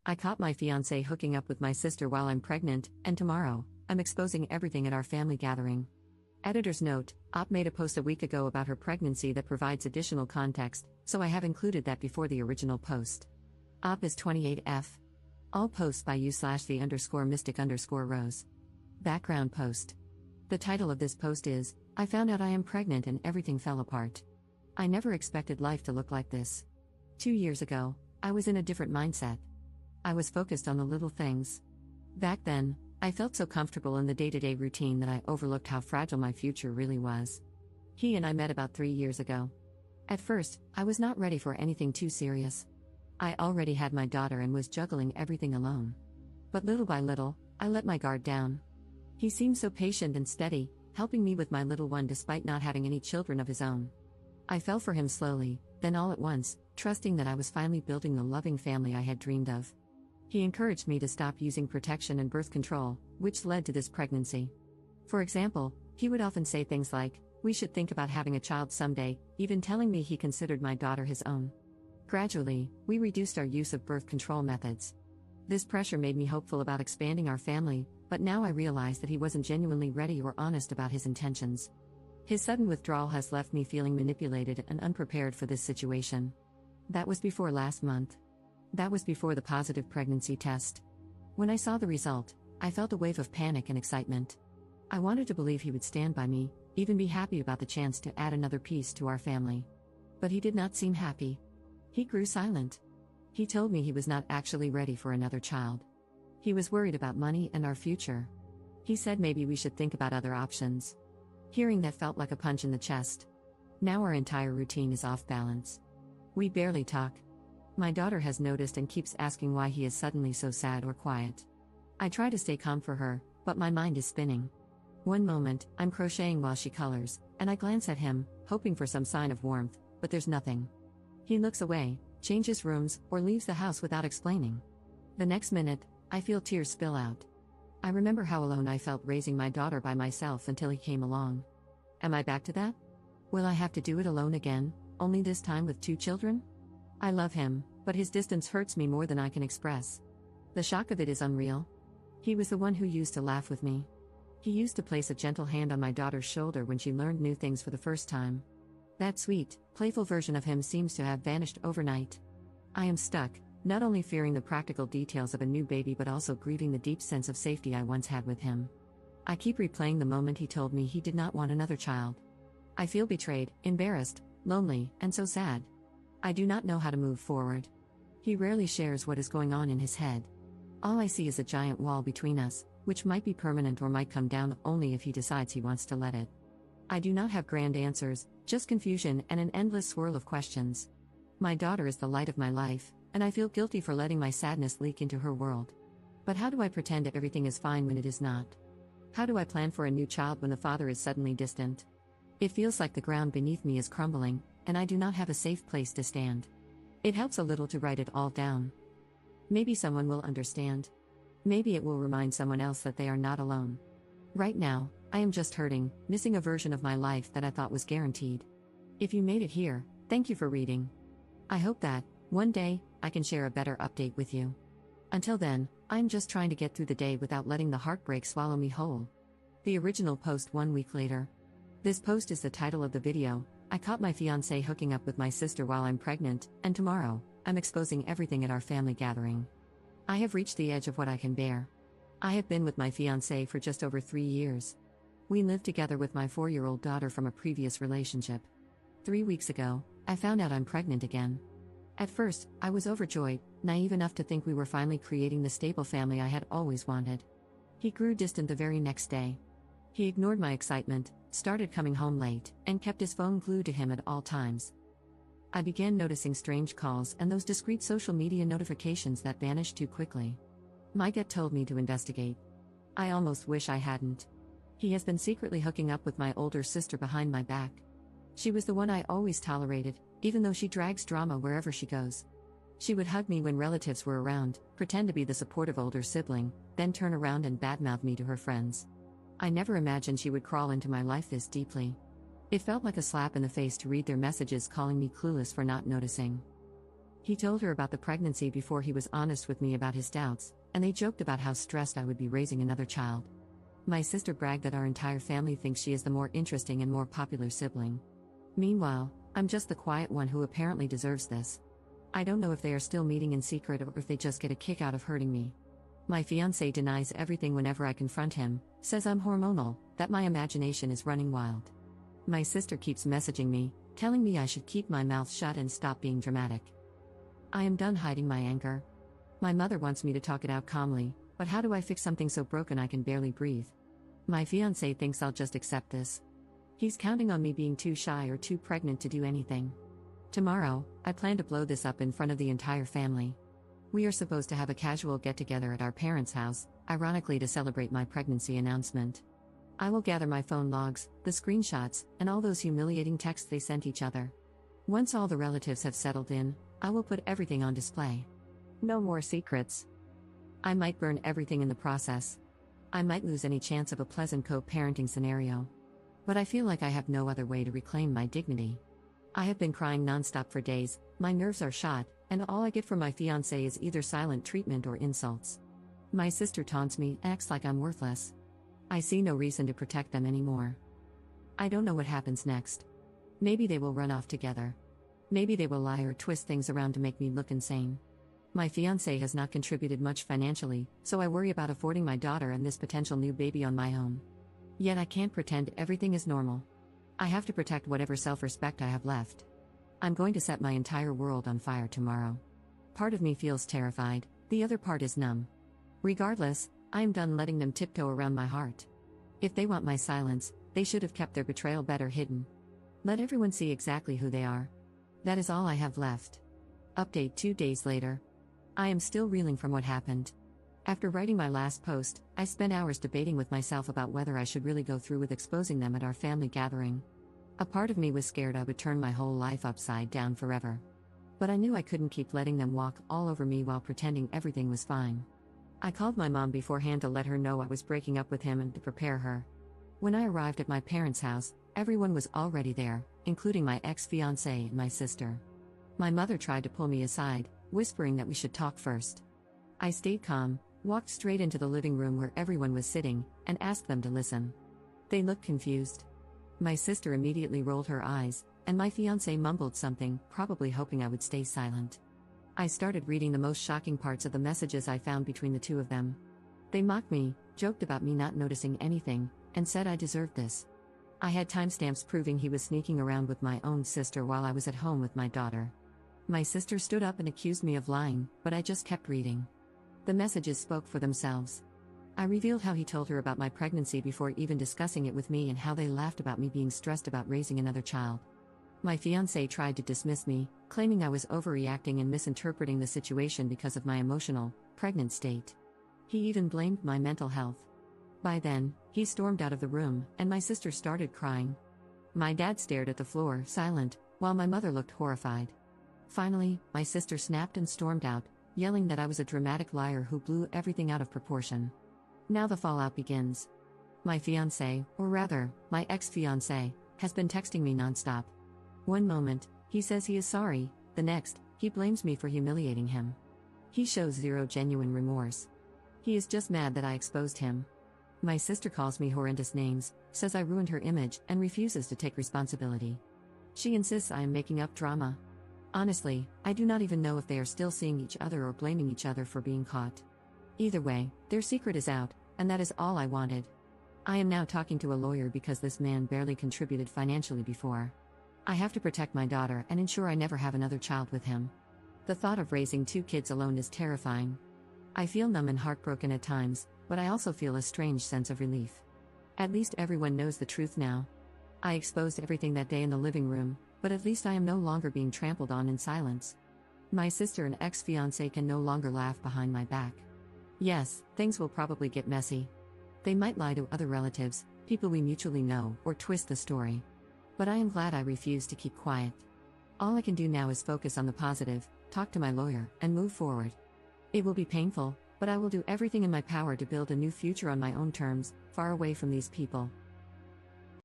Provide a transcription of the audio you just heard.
I caught my fiancé hooking up with my sister while I'm pregnant, and tomorrow, I'm exposing everything at our family gathering. Editor's note: Op made a post a week ago about her pregnancy that provides additional context, so I have included that before the original post. Op is 28F. All posts by you/the_mystic_rose. Background post. The title of this post is, I found out I am pregnant and everything fell apart. I never expected life to look like this. 2 years ago, I was in a different mindset. I was focused on the little things. Back then, I felt so comfortable in the day-to-day routine that I overlooked how fragile my future really was. He and I met about 3 years ago. At first, I was not ready for anything too serious. I already had my daughter and was juggling everything alone. But little by little, I let my guard down. He seemed so patient and steady, helping me with my little one despite not having any children of his own. I fell for him slowly, then all at once, trusting that I was finally building the loving family I had dreamed of. He encouraged me to stop using protection and birth control, which led to this pregnancy. For example, he would often say things like, "We should think about having a child someday," even telling me he considered my daughter his own. Gradually, we reduced our use of birth control methods. This pressure made me hopeful about expanding our family, but now I realize that he wasn't genuinely ready or honest about his intentions. His sudden withdrawal has left me feeling manipulated and unprepared for this situation. That was before last month. That was before the positive pregnancy test. When I saw the result, I felt a wave of panic and excitement. I wanted to believe he would stand by me, even be happy about the chance to add another piece to our family. But he did not seem happy. He grew silent. He told me he was not actually ready for another child. He was worried about money and our future. He said maybe we should think about other options. Hearing that felt like a punch in the chest. Now our entire routine is off balance. We barely talk. My daughter has noticed and keeps asking why he is suddenly so sad or quiet. I try to stay calm for her, but my mind is spinning. One moment, I'm crocheting while she colors, and I glance at him, hoping for some sign of warmth, but there's nothing. He looks away, changes rooms, or leaves the house without explaining. The next minute, I feel tears spill out. I remember how alone I felt raising my daughter by myself until he came along. Am I back to that? Will I have to do it alone again, only this time with 2 children? I love him, but his distance hurts me more than I can express. The shock of it is unreal. He was the one who used to laugh with me. He used to place a gentle hand on my daughter's shoulder when she learned new things for the first time. That sweet, playful version of him seems to have vanished overnight. I am stuck, not only fearing the practical details of a new baby but also grieving the deep sense of safety I once had with him. I keep replaying the moment he told me he did not want another child. I feel betrayed, embarrassed, lonely, and so sad. I do not know how to move forward. He rarely shares what is going on in his head. All I see is a giant wall between us, which might be permanent or might come down only if he decides he wants to let it. I do not have grand answers, just confusion and an endless swirl of questions. My daughter is the light of my life, and I feel guilty for letting my sadness leak into her world. But how do I pretend everything is fine when it is not? How do I plan for a new child when the father is suddenly distant? It feels like the ground beneath me is crumbling, and I do not have a safe place to stand. It helps a little to write it all down. Maybe someone will understand. Maybe it will remind someone else that they are not alone. Right now, I am just hurting, missing a version of my life that I thought was guaranteed. If you made it here, thank you for reading. I hope that, one day, I can share a better update with you. Until then, I'm just trying to get through the day without letting the heartbreak swallow me whole. The original post 1 week later. This post is the title of the video. I caught my fiancé hooking up with my sister while I'm pregnant, and tomorrow, I'm exposing everything at our family gathering. I have reached the edge of what I can bear. I have been with my fiancé for just over 3 years. We lived together with my 4-year-old daughter from a previous relationship. 3 weeks ago, I found out I'm pregnant again. At first, I was overjoyed, naive enough to think we were finally creating the stable family I had always wanted. He grew distant the very next day. He ignored my excitement, started coming home late, and kept his phone glued to him at all times. I began noticing strange calls and those discreet social media notifications that vanished too quickly. My gut told me to investigate. I almost wish I hadn't. He has been secretly hooking up with my older sister behind my back. She was the one I always tolerated, even though she drags drama wherever she goes. She would hug me when relatives were around, pretend to be the supportive older sibling, then turn around and badmouth me to her friends. I never imagined she would crawl into my life this deeply. It felt like a slap in the face to read their messages calling me clueless for not noticing. He told her about the pregnancy before he was honest with me about his doubts, and they joked about how stressed I would be raising another child. My sister bragged that our entire family thinks she is the more interesting and more popular sibling. Meanwhile, I'm just the quiet one who apparently deserves this. I don't know if they are still meeting in secret or if they just get a kick out of hurting me. My fiancé denies everything whenever I confront him, says I'm hormonal, that my imagination is running wild. My sister keeps messaging me, telling me I should keep my mouth shut and stop being dramatic. I am done hiding my anger. My mother wants me to talk it out calmly, but how do I fix something so broken I can barely breathe? My fiancé thinks I'll just accept this. He's counting on me being too shy or too pregnant to do anything. Tomorrow, I plan to blow this up in front of the entire family. We are supposed to have a casual get-together at our parents' house, ironically to celebrate my pregnancy announcement. I will gather my phone logs, the screenshots, and all those humiliating texts they sent each other. Once all the relatives have settled in, I will put everything on display. No more secrets. I might burn everything in the process. I might lose any chance of a pleasant co-parenting scenario. But I feel like I have no other way to reclaim my dignity. I have been crying nonstop for days, my nerves are shot, and all I get from my fiancé is either silent treatment or insults. My sister taunts me, acts like I'm worthless. I see no reason to protect them anymore. I don't know what happens next. Maybe they will run off together. Maybe they will lie or twist things around to make me look insane. My fiancé has not contributed much financially, so I worry about affording my daughter and this potential new baby on my own. Yet I can't pretend everything is normal. I have to protect whatever self-respect I have left. I'm going to set my entire world on fire tomorrow. Part of me feels terrified, the other part is numb. Regardless, I am done letting them tiptoe around my heart. If they want my silence, they should have kept their betrayal better hidden. Let everyone see exactly who they are. That is all I have left. Update 2 days later. I am still reeling from what happened. After writing my last post, I spent hours debating with myself about whether I should really go through with exposing them at our family gathering. A part of me was scared I would turn my whole life upside down forever. But I knew I couldn't keep letting them walk all over me while pretending everything was fine. I called my mom beforehand to let her know I was breaking up with him and to prepare her. When I arrived at my parents' house, everyone was already there, including my ex-fiancé and my sister. My mother tried to pull me aside, whispering that we should talk first. I stayed calm, walked straight into the living room where everyone was sitting, and asked them to listen. They looked confused. My sister immediately rolled her eyes, and my fiancé mumbled something, probably hoping I would stay silent. I started reading the most shocking parts of the messages I found between the two of them. They mocked me, joked about me not noticing anything, and said I deserved this. I had timestamps proving he was sneaking around with my own sister while I was at home with my daughter. My sister stood up and accused me of lying, but I just kept reading. The messages spoke for themselves. I revealed how he told her about my pregnancy before even discussing it with me and how they laughed about me being stressed about raising another child. My fiancé tried to dismiss me, claiming I was overreacting and misinterpreting the situation because of my emotional, pregnant state. He even blamed my mental health. By then, he stormed out of the room, and my sister started crying. My dad stared at the floor, silent, while my mother looked horrified. Finally, my sister snapped and stormed out, yelling that I was a dramatic liar who blew everything out of proportion. Now the fallout begins. My fiancé, or rather, my ex-fiancé, has been texting me nonstop. One moment, he says he is sorry, the next, he blames me for humiliating him. He shows zero genuine remorse. He is just mad that I exposed him. My sister calls me horrendous names, says I ruined her image, and refuses to take responsibility. She insists I am making up drama. Honestly, I do not even know if they are still seeing each other or blaming each other for being caught. Either way, their secret is out, and that is all I wanted. I am now talking to a lawyer because this man barely contributed financially before. I have to protect my daughter and ensure I never have another child with him. The thought of raising 2 kids alone is terrifying. I feel numb and heartbroken at times, but I also feel a strange sense of relief. At least everyone knows the truth now. I exposed everything that day in the living room, but at least I am no longer being trampled on in silence. My sister and ex-fiancé can no longer laugh behind my back. Yes, things will probably get messy. They might lie to other relatives, people we mutually know, or twist the story. But I am glad I refused to keep quiet. All I can do now is focus on the positive, talk to my lawyer, and move forward. It will be painful, but I will do everything in my power to build a new future on my own terms, far away from these people.